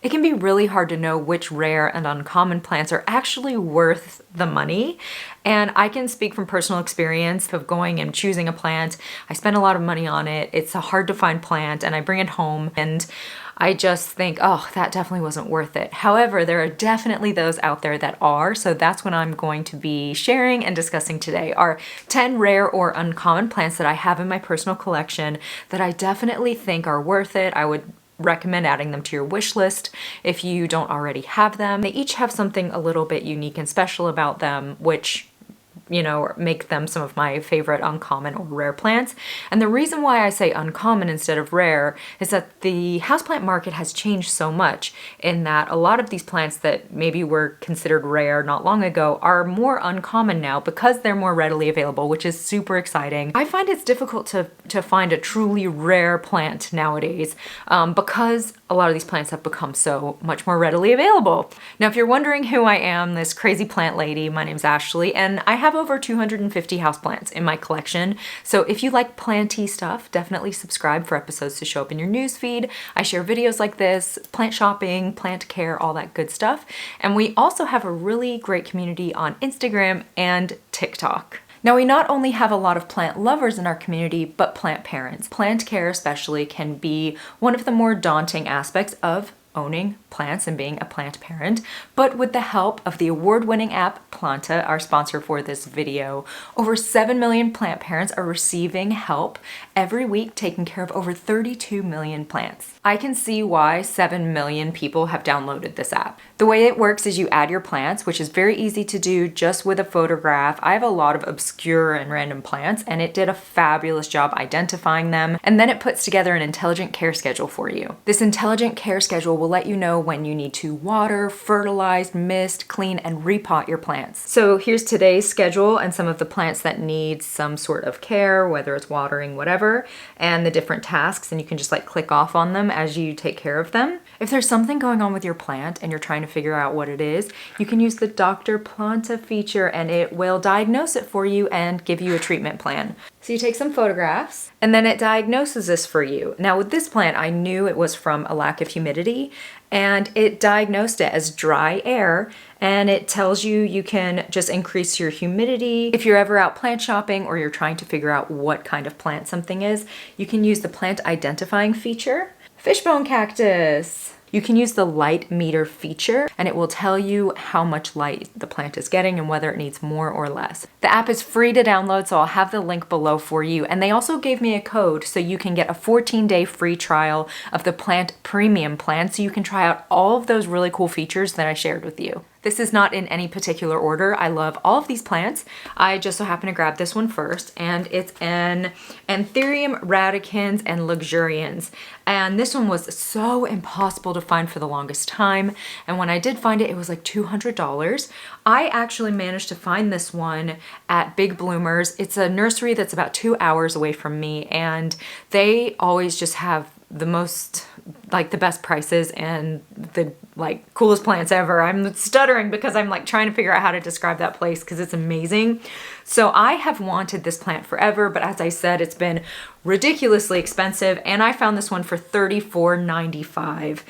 It can be really hard to know which rare and uncommon plants are actually worth the money. And I can speak from personal experience of going and choosing a plant. I spend a lot of money on it. It's a hard to find plant and I bring it home and I just think, oh, that definitely wasn't worth it. However, there are definitely those out there that are, so that's what I'm going to be sharing and discussing today are 10 rare or uncommon plants that I have in my personal collection that I definitely think are worth it. I would recommend adding them to your wish list if you don't already have them. They each have something a little bit unique and special about them, which make them some of my favorite uncommon or rare plants. And the reason why I say uncommon instead of rare is that the houseplant market has changed so much in that a lot of these plants that maybe were considered rare not long ago are more uncommon now because they're more readily available, which is super exciting. I find it's difficult to find a truly rare plant nowadays because a lot of these plants have become so much more readily available. Now, if you're wondering who I am, this crazy plant lady, my name's Ashley, and I have over 250 houseplants in my collection. So if you like planty stuff, definitely subscribe for episodes to show up in your newsfeed. I share videos like this, plant shopping, plant care, all that good stuff. And we also have a really great community on Instagram and TikTok. Now, we not only have a lot of plant lovers in our community, but plant parents. Plant care especially can be one of the more daunting aspects of owning plants and being a plant parent, but with the help of the award-winning app Planta, our sponsor for this video, over 7 million plant parents are receiving help every week taking care of over 32 million plants. I can see why 7 million people have downloaded this app. The way it works is you add your plants, which is very easy to do just with a photograph. I have a lot of obscure and random plants, and it did a fabulous job identifying them, and then it puts together an intelligent care schedule for you. This intelligent care schedule will let you know when you need to water, fertilize, mist, clean, and repot your plants. So here's today's schedule and some of the plants that need some sort of care, whether it's watering, whatever, and the different tasks, and you can just click off on them as you take care of them. If there's something going on with your plant and you're trying to figure out what it is, you can use the Dr. Planta feature and it will diagnose it for you and give you a treatment plan. So you take some photographs and then it diagnoses this for you. Now with this plant, I knew it was from a lack of humidity and it diagnosed it as dry air, and it tells you you can just increase your humidity. If you're ever out plant shopping or you're trying to figure out what kind of plant something is, you can use the plant identifying feature. Fishbone cactus. You can use the light meter feature and it will tell you how much light the plant is getting and whether it needs more or less. The app is free to download, so I'll have the link below for you. And they also gave me a code so you can get a 14-day free trial of the Plant Premium plan so you can try out all of those really cool features that I shared with you. This is not in any particular order. I love all of these plants. I just so happen to grab this one first, and it's an Anthurium radicans and luxurians. And this one was so impossible to find for the longest time. And when I did find it, it was like $200. I actually managed to find this one at Big Bloomers. It's a nursery that's about 2 hours away from me, and they always just have the most, the best prices and the coolest plants ever. I'm stuttering because I'm trying to figure out how to describe that place because it's amazing. So I have wanted this plant forever, but as I said, it's been ridiculously expensive, and I found this one for $34.95.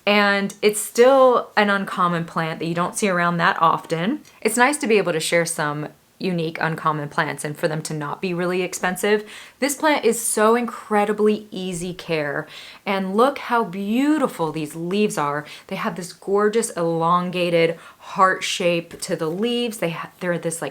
And it's still an uncommon plant that you don't see around that often. It's nice to be able to share some unique uncommon plants and for them to not be really expensive. This plant is so incredibly easy care, and look how beautiful these leaves are. They have this gorgeous elongated heart shape to the leaves. They're this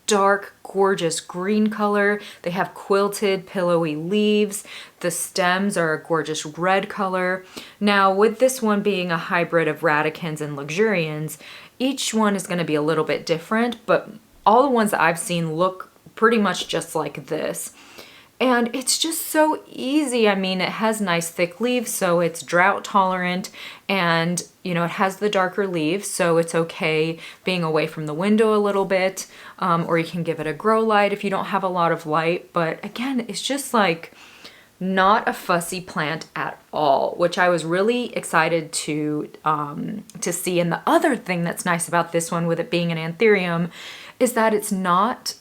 dark gorgeous green color. They have quilted pillowy leaves. The stems are a gorgeous red color. Now with this one being a hybrid of radicans and luxurians, each one is going to be a little bit different, but all the ones that I've seen look pretty much just like this. And it's just so easy. I mean, it has nice thick leaves, so it's drought tolerant, and it has the darker leaves, so it's okay being away from the window a little bit, or you can give it a grow light if you don't have a lot of light. But again, it's just not a fussy plant at all, which I was really excited to see. And the other thing that's nice about this one, with it being an anthurium, is that it's not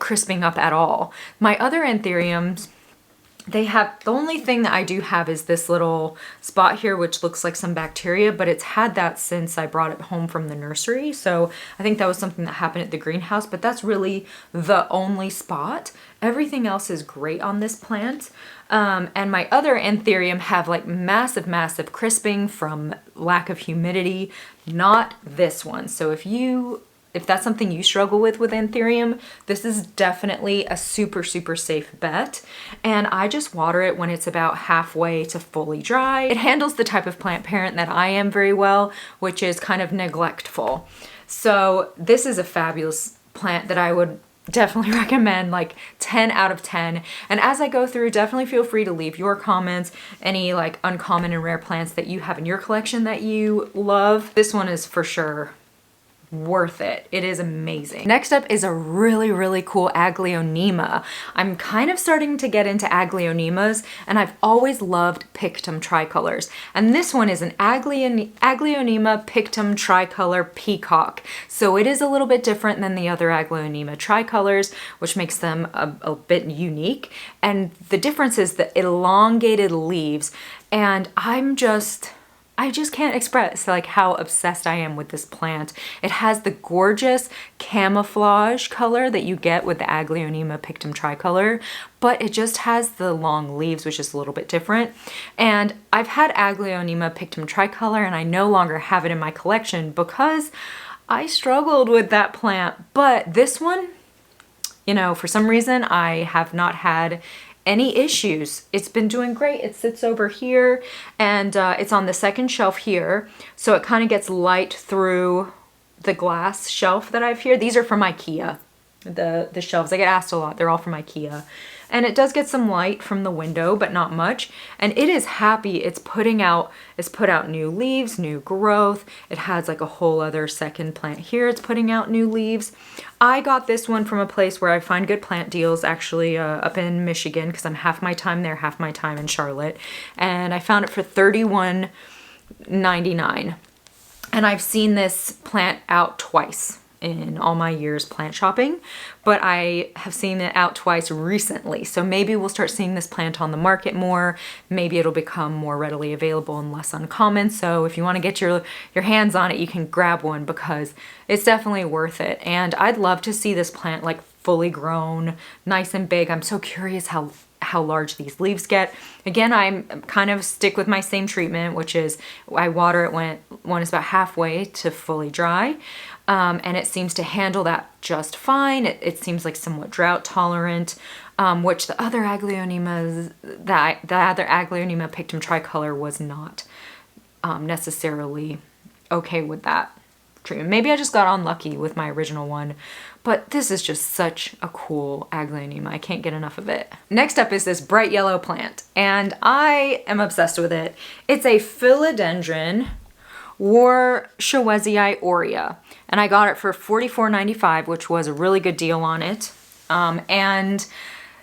crisping up at all. My other anthuriums, They have, the only thing that I do have is this little spot here, which looks like some bacteria, but it's had that since I brought it home from the nursery. So I think that was something that happened at the greenhouse, but that's really the only spot. Everything else is great on this plant. And my other anthurium have like massive, massive crisping from lack of humidity, not this one. So if that's something you struggle with anthurium, this is definitely a super, super safe bet. And I just water it when it's about halfway to fully dry. It handles the type of plant parent that I am very well, which is kind of neglectful. So this is a fabulous plant that I would definitely recommend, like 10 out of 10. And as I go through, definitely feel free to leave your comments, any like uncommon and rare plants that you have in your collection that you love. This one is for sure worth it. It is amazing. Next up is a really, really cool Aglaonema. I'm kind of starting to get into Aglaonemas, and I've always loved Pictum tricolors. And this one is an Aglaonema Pictum tricolor peacock. So it is a little bit different than the other Aglaonema tricolors, which makes them a bit unique. And the difference is the elongated leaves. And I just can't express like how obsessed I am with this plant. It has the gorgeous camouflage color that you get with the Aglaonema Pictum tricolor, but it just has the long leaves, which is a little bit different. And I've had Aglaonema Pictum tricolor and I no longer have it in my collection because I struggled with that plant. But this one, you know, for some reason I have not had any issues. It's been doing great. It sits over here and it's on the second shelf here. So it kind of gets light through the glass shelf that I have here. These are from IKEA, the shelves. I get asked a lot. They're all from IKEA. And it does get some light from the window, but not much. And it is happy. It's put out new leaves, new growth. It has like a whole other second plant here. It's putting out new leaves. I got this one from a place where I find good plant deals, actually up in Michigan, because I'm half my time there, half my time in Charlotte. And I found it for $31.99. And I've seen this plant out twice in all my years plant shopping, but I have seen it out twice recently. So maybe we'll start seeing this plant on the market more. Maybe it'll become more readily available and less uncommon. So if you want to get your hands on it, you can grab one because it's definitely worth it. And I'd love to see this plant like fully grown, nice and big. I'm so curious how large these leaves get. Again, I'm kind of stick with my same treatment, which is I water it when it's about halfway to fully dry. And it seems to handle that just fine. It seems like somewhat drought tolerant, which the other Aglaonemas, the other Aglaonema Pictum tricolor was not necessarily okay with that treatment. Maybe I just got unlucky with my original one, but this is just such a cool Aglaonema. I can't get enough of it. Next up is this bright yellow plant, and I am obsessed with it. It's a philodendron Warshawezii aurea, and I got it for $44.95, which was a really good deal on it. And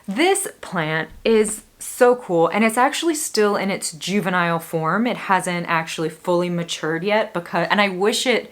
this plant is so cool, and it's actually still in its juvenile form. It hasn't actually fully matured yet and I wish it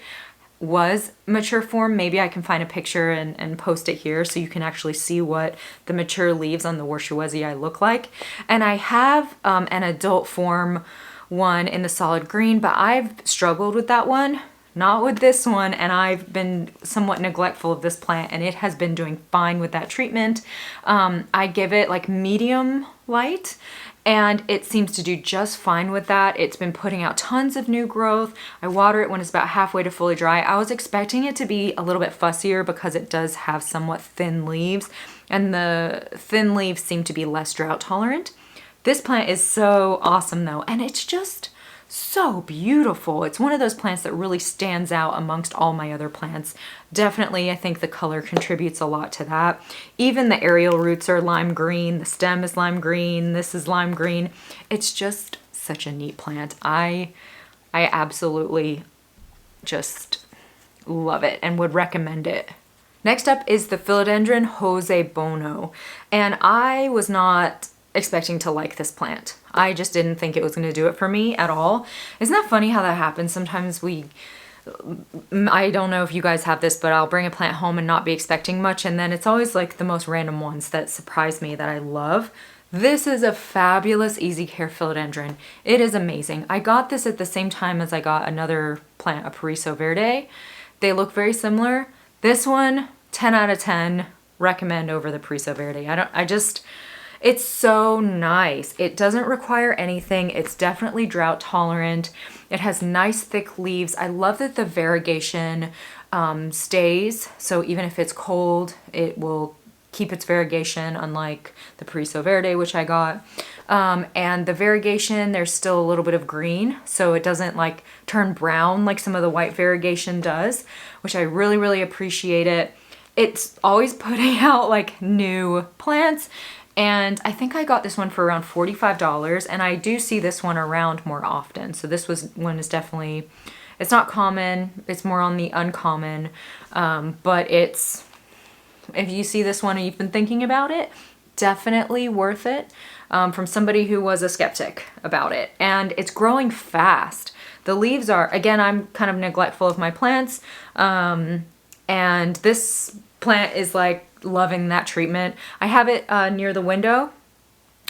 was mature form. Maybe I can find a picture and post it here so you can actually see what the mature leaves on the Warshawezii look like. And I have an adult form one in the solid green, but I've struggled with that one, not with this one, and I've been somewhat neglectful of this plant, and it has been doing fine with that treatment. I give it like medium light, and it seems to do just fine with that. It's been putting out tons of new growth. I water it when it's about halfway to fully dry. I was expecting it to be a little bit fussier because it does have somewhat thin leaves, and the thin leaves seem to be less drought tolerant. This plant is so awesome though, and it's just so beautiful. It's one of those plants that really stands out amongst all my other plants. Definitely, I think the color contributes a lot to that. Even the aerial roots are lime green, the stem is lime green, this is lime green. It's just such a neat plant. I absolutely just love it and would recommend it. Next up is the philodendron Jose Bono, and I was not expecting to like this plant. I just didn't think it was going to do it for me at all. Isn't that funny how that happens? Sometimes I don't know if you guys have this, but I'll bring a plant home and not be expecting much, and then it's always like the most random ones that surprise me that I love. This is a fabulous easy care philodendron. It is amazing. I got this at the same time as I got another plant, a Periso Verde. They look very similar. This one, 10 out of 10, recommend over the Periso Verde. It's so nice. It doesn't require anything. It's definitely drought tolerant. It has nice thick leaves. I love that the variegation stays. So even if it's cold, it will keep its variegation, unlike the Periso Verde, which I got. And the variegation, there's still a little bit of green, so it doesn't like turn brown like some of the white variegation does, which I really, really appreciate it. It's always putting out like new plants, and I think I got this one for around $45, and I do see this one around more often. So this one is definitely, it's not common, it's more on the uncommon, but if you see this one and you've been thinking about it, definitely worth it, from somebody who was a skeptic about it. And it's growing fast. The leaves are, again, I'm kind of neglectful of my plants, and this plant is like loving that treatment. I have it near the window,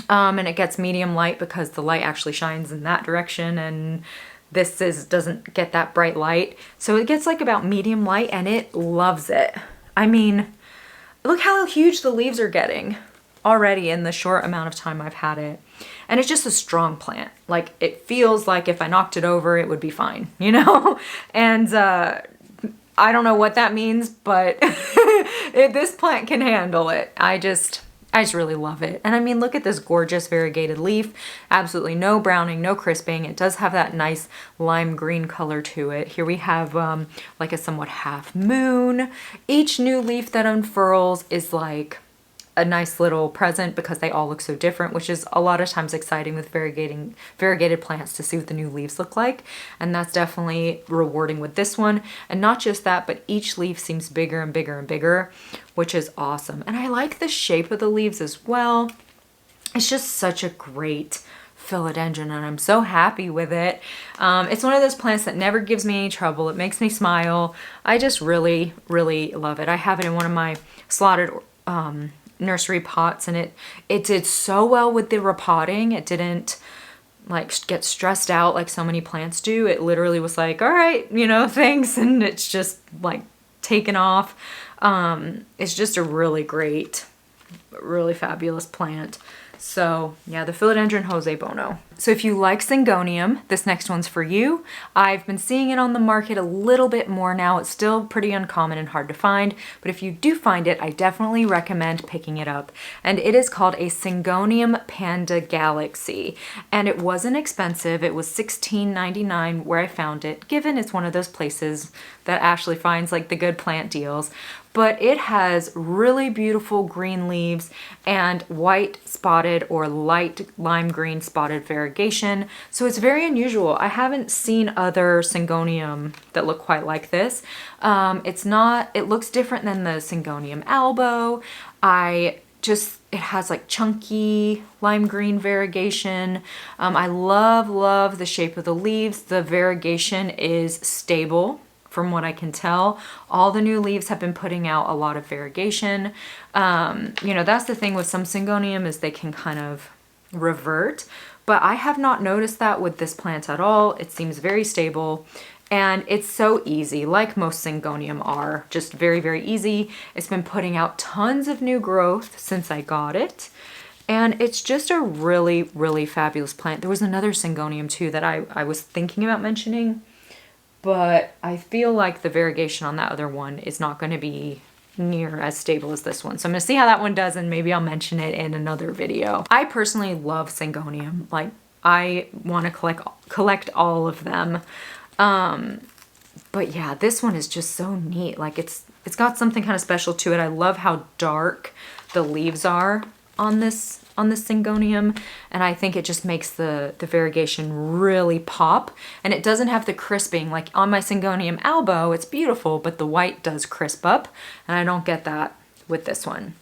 and it gets medium light because the light actually shines in that direction, and this doesn't get that bright light. So it gets like about medium light, and it loves it. I mean, look how huge the leaves are getting already in the short amount of time I've had it. And it's just a strong plant. Like, it feels like if I knocked it over, it would be fine, you know? And I don't know what that means, but this plant can handle it. I just really love it. And I mean, look at this gorgeous variegated leaf. Absolutely no browning, no crisping. It does have that nice lime green color to it. Here we have like a somewhat half moon. Each new leaf that unfurls is like a nice little present because they all look so different, which is a lot of times exciting with variegated plants to see what the new leaves look like. And that's definitely rewarding with this one. And not just that, but each leaf seems bigger and bigger and bigger, which is awesome. And I like the shape of the leaves as well. It's just such a great philodendron, and I'm so happy with it. It's one of those plants that never gives me any trouble. It makes me smile. I just really, really love it. I have it in one of my slotted nursery pots, and it did so well with the repotting. It didn't like get stressed out like so many plants do. It literally was like, all right, you know, thanks, and it's just like taken off. It's just a really great, really fabulous plant. So yeah, the philodendron Jose Bono. So if you like Syngonium, this next one's for you. I've been seeing it on the market a little bit more now. It's still pretty uncommon and hard to find, but if you do find it, I definitely recommend picking it up. And it is called a Syngonium Panda Galaxy. And it wasn't expensive. It was $16.99 where I found it, given it's one of those places that Ashley finds like the good plant deals. But it has really beautiful green leaves and white spotted or light lime green spotted variegation. So it's very unusual. I haven't seen other Syngonium that look quite like this. It looks different than the Syngonium albo. It has like chunky lime green variegation. I love the shape of the leaves. The variegation is stable. From what I can tell, all the new leaves have been putting out a lot of variegation. You know, that's the thing with some Syngonium is they can kind of revert, but I have not noticed that with this plant at all. It seems very stable, and it's so easy, like most Syngonium are, just very, very easy. It's been putting out tons of new growth since I got it, and it's just a really, really fabulous plant. There was another Syngonium too that I was thinking about mentioning, but I feel like the variegation on that other one is not going to be near as stable as this one. So I'm going to see how that one does, and maybe I'll mention it in another video. I personally love Syngonium. Like, I want to collect all of them. But yeah, this one is just so neat. Like, it's got something kind of special to it. I love how dark the leaves are on this Syngonium, and I think it just makes the variegation really pop, and it doesn't have the crisping. Like on my Syngonium albo, it's beautiful, but the white does crisp up, and I don't get that with this one.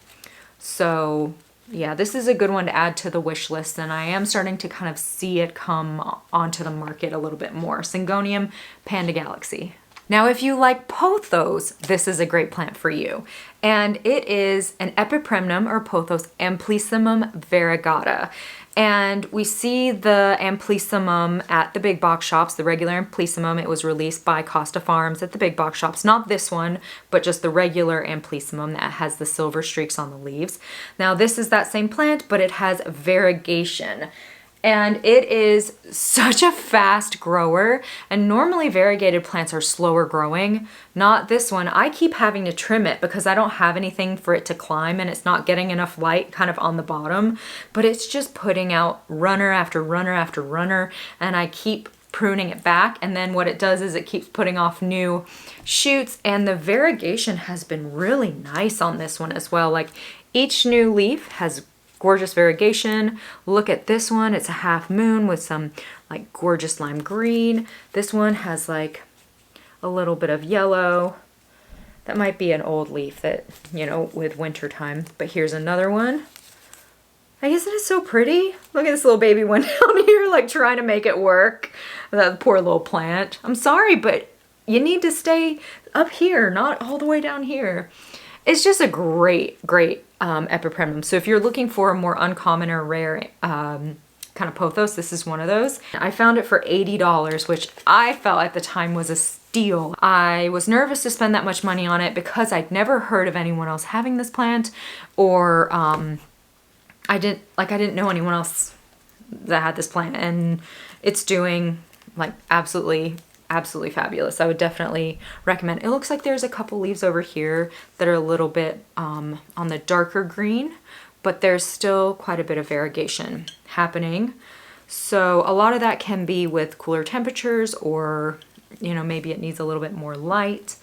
So yeah, this is a good one to add to the wish list, and I am starting to kind of see it come onto the market a little bit more. Syngonium Panda Galaxy. Now, if you like pothos, this is a great plant for you. And it is an epipremnum or pothos Amplisimum variegata. And we see the Amplisimum at the big box shops, the regular Amplisimum. It was released by Costa Farms at the big box shops. Not this one, but just the regular Amplisimum that has the silver streaks on the leaves. Now this is that same plant, but it has variegation. And it is such a fast grower, and normally variegated plants are slower growing. Not this one. I keep having to trim it because I don't have anything for it to climb and it's not getting enough light kind of on the bottom, but it's just putting out runner after runner after runner, and I keep pruning it back, and then what it does is it keeps putting off new shoots, and the variegation has been really nice on this one as well. Like each new leaf has gorgeous variegation. Look at this one. It's a half moon with some like gorgeous lime green. This one has like a little bit of yellow. That might be an old leaf that, you know, with winter time. But here's another one. Isn't it so pretty? Look at this little baby one down here, like trying to make it work. That poor little plant. I'm sorry, but you need to stay up here, not all the way down here. It's just a great epipremnum. So if you're looking for a more uncommon or rare kind of pothos, this is one of those. I found it for $80, which I felt at the time was a steal. I was nervous to spend that much money on it because I'd never heard of anyone else having this plant, or I didn't know anyone else that had this plant, and it's doing like absolutely fabulous. I would definitely recommend. It looks like there's a couple leaves over here that are a little bit on the darker green, but there's still quite a bit of variegation happening. So a lot of that can be with cooler temperatures, or, you know, maybe it needs a little bit more light.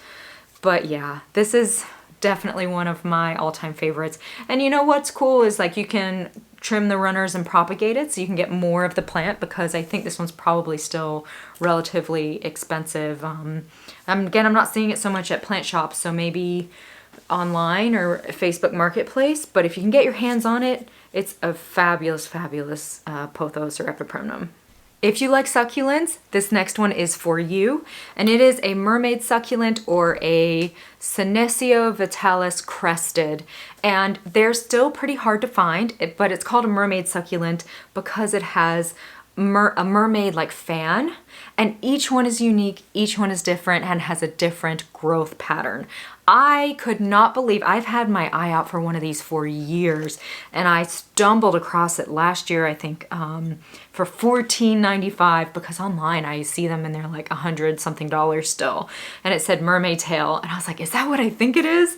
But yeah, this is definitely one of my all-time favorites. And you know what's cool is like you can trim the runners and propagate it so you can get more of the plant, because I think this one's probably still relatively expensive. Again, I'm not seeing it so much at plant shops, so maybe online or Facebook Marketplace, but if you can get your hands on it, it's a fabulous pothos or epipremnum. If you like succulents, this next one is for you, and it is a mermaid succulent or a Senecio vitalis crested, and they're still pretty hard to find, but it's called a mermaid succulent because it has a mermaid like fan, and each one is unique, each one is different, and has a different growth pattern. I could not believe, I've had my eye out for one of these for years, and I stumbled across it last year, I think, for $14.95, because online I see them and they're like $100 something still, and it said mermaid tail, and I was like, is that what I think it is?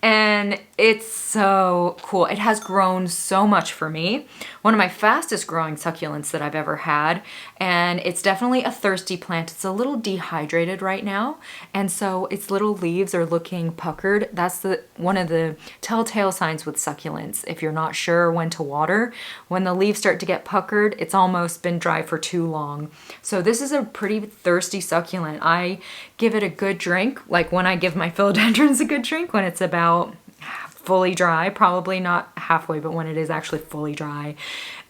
And it's so cool. It has grown so much for me. One of my fastest growing succulents that I've ever had. And it's definitely a thirsty plant. It's a little dehydrated right now. And so its little leaves are looking puckered. That's one of the telltale signs with succulents. If you're not sure when to water, when the leaves start to get puckered, it's almost been dry for too long. So this is a pretty thirsty succulent. I give it a good drink, like when I give my philodendrons a good drink, when it's about fully dry, probably not halfway, but when it is actually fully dry.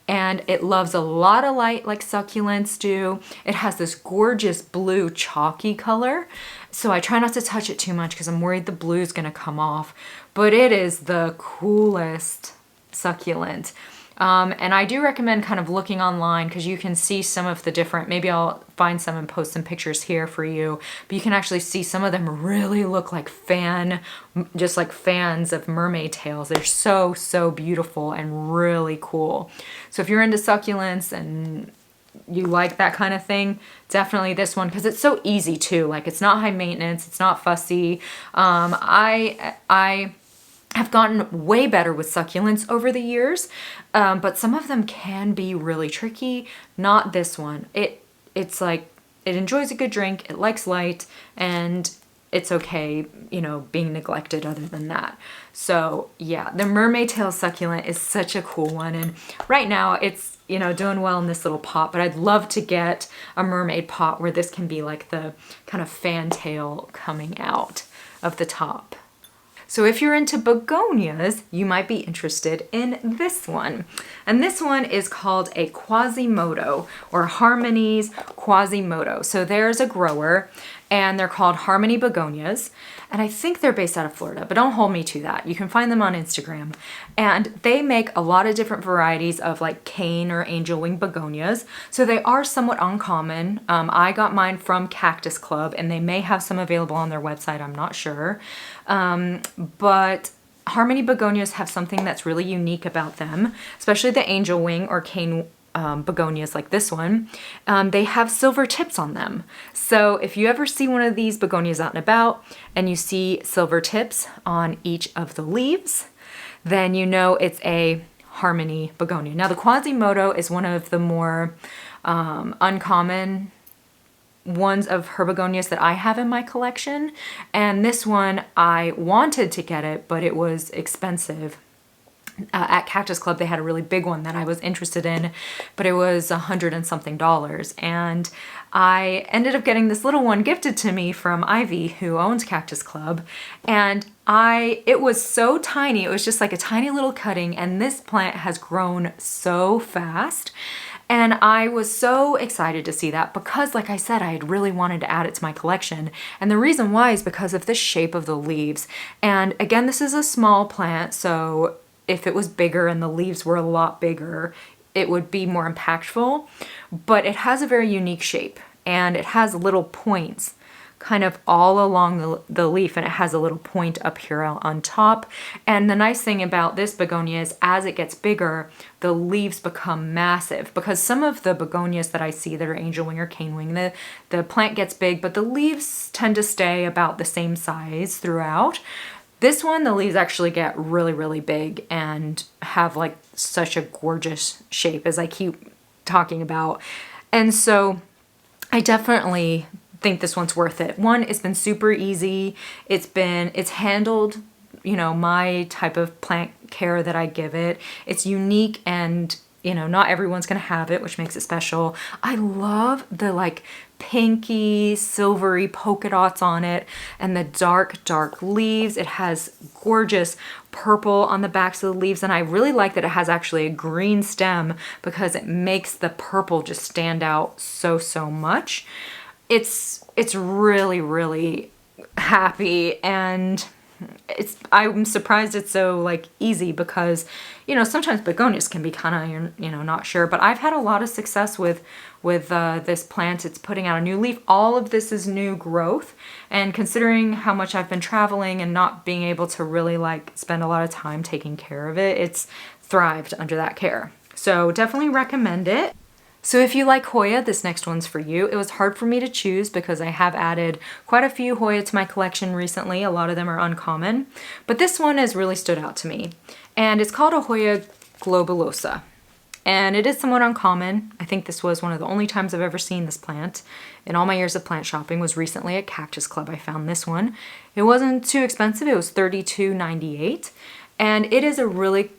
And it loves a lot of light like succulents do. It has this gorgeous blue chalky color. So I try not to touch it too much because I'm worried the blue is going to come off. But it is the coolest succulent. And I do recommend kind of looking online because you can see some of the different, maybe I'll find some and post some pictures here for you, but you can actually see some of them really look like just like fans of mermaid tails. They're so beautiful and really cool. So if you're into succulents and you like that kind of thing, definitely this one, because it's so easy too. Like it's not high maintenance, it's not fussy. I have gotten way better with succulents over the years, but some of them can be really tricky. Not this one. It's like, it enjoys a good drink, it likes light, and it's okay, you know, being neglected other than that. So yeah, the mermaid tail succulent is such a cool one, and right now it's, you know, doing well in this little pot, but I'd love to get a mermaid pot where this can be like the kind of fantail coming out of the top. So if you're into begonias, you might be interested in this one. And this one is called a Quasimodo, or Harmony's Quasimodo. So there's a grower, and they're called Harmony Begonias. And I think they're based out of Florida, but don't hold me to that. You can find them on Instagram. And they make a lot of different varieties of like cane or angel wing begonias. So they are somewhat uncommon. I got mine from Cactus Club, and they may have some available on their website, I'm not sure. But Harmony Begonias have something that's really unique about them, especially the angel wing or cane begonias like this one. They have silver tips on them. So if you ever see one of these begonias out and about and you see silver tips on each of the leaves, then you know it's a Harmony begonia. Now the Quasimodo is one of the more uncommon ones of her begonias that I have in my collection, and this one I wanted to get it, but it was expensive. At Cactus Club they had a really big one that I was interested in, but it was $100 and something, and I ended up getting this little one gifted to me from Ivy, who owns Cactus Club, and it was so tiny. It was just like a tiny little cutting, and this plant has grown so fast. And I was so excited to see that because, like I said, I had really wanted to add it to my collection. And the reason why is because of the shape of the leaves. And again, this is a small plant, so if it was bigger and the leaves were a lot bigger, it would be more impactful. But it has a very unique shape, and it has little points kind of all along the leaf, and it has a little point up here on top. And the nice thing about this begonia is as it gets bigger, the leaves become massive, because some of the begonias that I see that are angel wing or cane wing, the plant gets big, but the leaves tend to stay about the same size throughout. This one, the leaves actually get really, really big and have like such a gorgeous shape, as I keep talking about. And so I definitely think this one's worth it. One, it's been super easy. It's handled, you know, my type of plant care that I give it. It's unique, and you know, not everyone's gonna have it, which makes it special. I love the like pinky, silvery polka dots on it, and the dark, dark leaves. It has gorgeous purple on the backs of the leaves, and I really like that it has actually a green stem because it makes the purple just stand out so, so much. It's really, really happy, and I'm surprised it's so like easy, because you know, sometimes begonias can be kind of, you know, not sure, but I've had a lot of success with this plant. It's putting out a new leaf. All of this is new growth, and considering how much I've been traveling and not being able to really like spend a lot of time taking care of it, it's thrived under that care. So definitely recommend it. So if you like Hoya, this next one's for you. It was hard for me to choose because I have added quite a few Hoya to my collection recently. A lot of them are uncommon, but this one has really stood out to me. And it's called a Hoya globulosa. And it is somewhat uncommon. I think this was one of the only times I've ever seen this plant in all my years of plant shopping. Was recently at Cactus Club I found this one. It wasn't too expensive. It was $32.98. And it is a really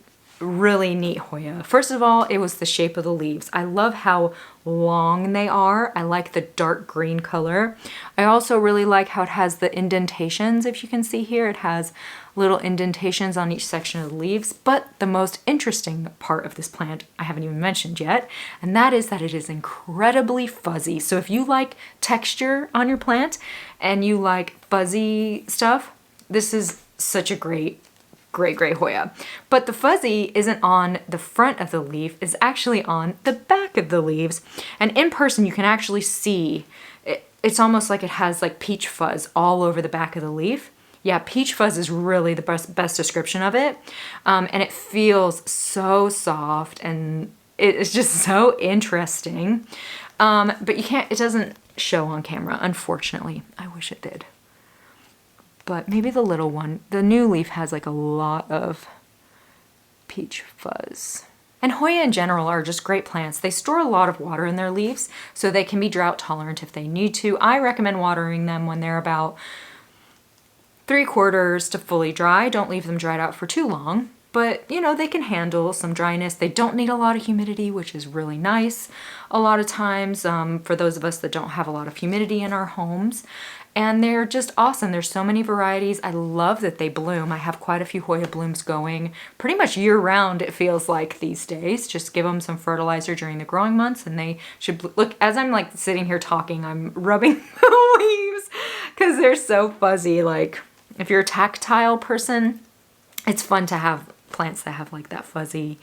neat Hoya. First of all, it was the shape of the leaves. I love how long they are. I like the dark green color. I also really like how it has the indentations. If you can see here, it has little indentations on each section of the leaves. But the most interesting part of this plant I haven't even mentioned yet, and that is that it is incredibly fuzzy. So if you like texture on your plant and you like fuzzy stuff, this is such a great Hoya. But the fuzzy isn't on the front of the leaf, it's actually on the back of the leaves. And in person you can actually see it's almost like it has like peach fuzz all over the back of the leaf. Yeah, peach fuzz is really the best description of it. And it feels so soft, and it's just so interesting. But it doesn't show on camera, unfortunately. I wish it did. But maybe the little one. The new leaf has like a lot of peach fuzz. And Hoya in general are just great plants. They store a lot of water in their leaves, so they can be drought tolerant if they need to. I recommend watering them when they're about 3/4 to fully dry. Don't leave them dried out for too long. But, you know, they can handle some dryness. They don't need a lot of humidity, which is really nice a lot of times for those of us that don't have a lot of humidity in our homes. And they're just awesome. There's so many varieties. I love that they bloom. I have quite a few Hoya blooms going pretty much year round, it feels like these days. Just give them some fertilizer during the growing months and they should look. As I'm like sitting here talking, I'm rubbing the leaves because they're so fuzzy. Like if you're a tactile person, it's fun to have plants that have like that fuzzy,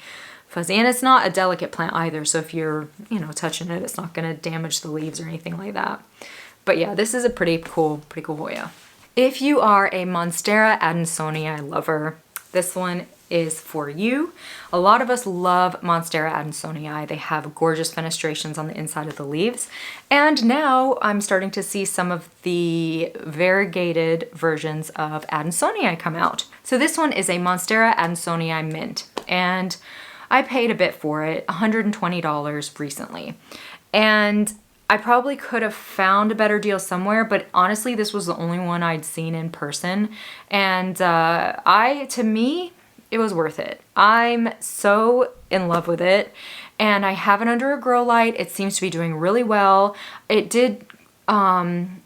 and it's not a delicate plant either. So if you're, touching it, it's not going to damage the leaves or anything like that. But yeah, this is a pretty cool Hoya. If you are a Monstera adansonii lover, this one is for you. A lot of us love Monstera adansonii. They have gorgeous fenestrations on the inside of the leaves. And now I'm starting to see some of the variegated versions of adansonii come out. So this one is a Monstera adansonii mint, and I paid a bit for it, $120 recently. And I probably could have found a better deal somewhere, but honestly, this was the only one I'd seen in person. And to me, it was worth it. I'm so in love with it, and I have it under a grow light. It seems to be doing really well. It did, some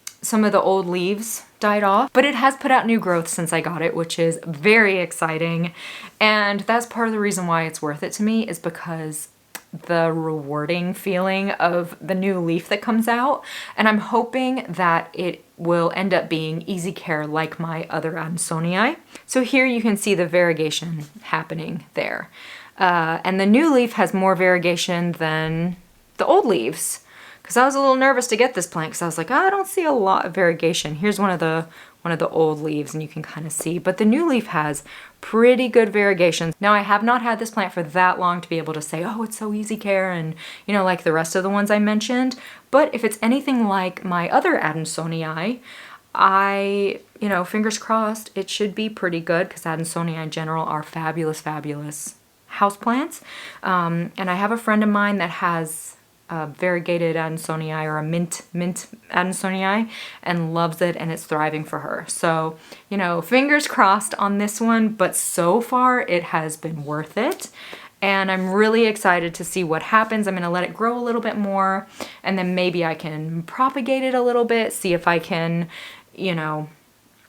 of the old leaves died off, but it has put out new growth since I got it, which is very exciting. And that's part of the reason why it's worth it to me, is because the rewarding feeling of the new leaf that comes out. And I'm hoping that it will end up being easy care like my other adansonii. So here you can see the variegation happening there. And the new leaf has more variegation than the old leaves, because I was a little nervous to get this plant because I was like, I don't see a lot of variegation. Here's one of the old leaves, and you can kind of see, but the new leaf has pretty good variegation. Now, I have not had this plant for that long to be able to say, oh, it's so easy care, and like the rest of the ones I mentioned. But if it's anything like my other adansonii, fingers crossed, it should be pretty good, because adansonii in general are fabulous, fabulous houseplants. And I have a friend of mine that has variegated adansonii, or a mint adansonii, and loves it, and it's thriving for her. So, fingers crossed on this one, but so far it has been worth it. And I'm really excited to see what happens. I'm gonna let it grow a little bit more, and then maybe I can propagate it a little bit, see if I can,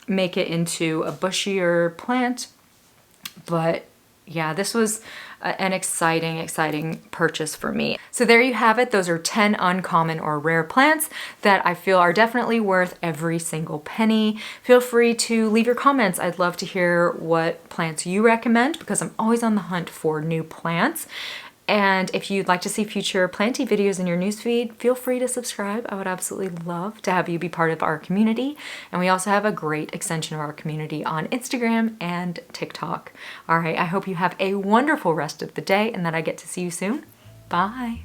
make it into a bushier plant. But yeah, this was an exciting purchase for me. So there you have it. Those are 10 uncommon or rare plants that I feel are definitely worth every single penny. Feel free to leave your comments. I'd love to hear what plants you recommend, because I'm always on the hunt for new plants. And if you'd like to see future planty videos in your newsfeed, feel free to subscribe. I would absolutely love to have you be part of our community. And we also have a great extension of our community on Instagram and TikTok. All right, I hope you have a wonderful rest of the day and that I get to see you soon. Bye.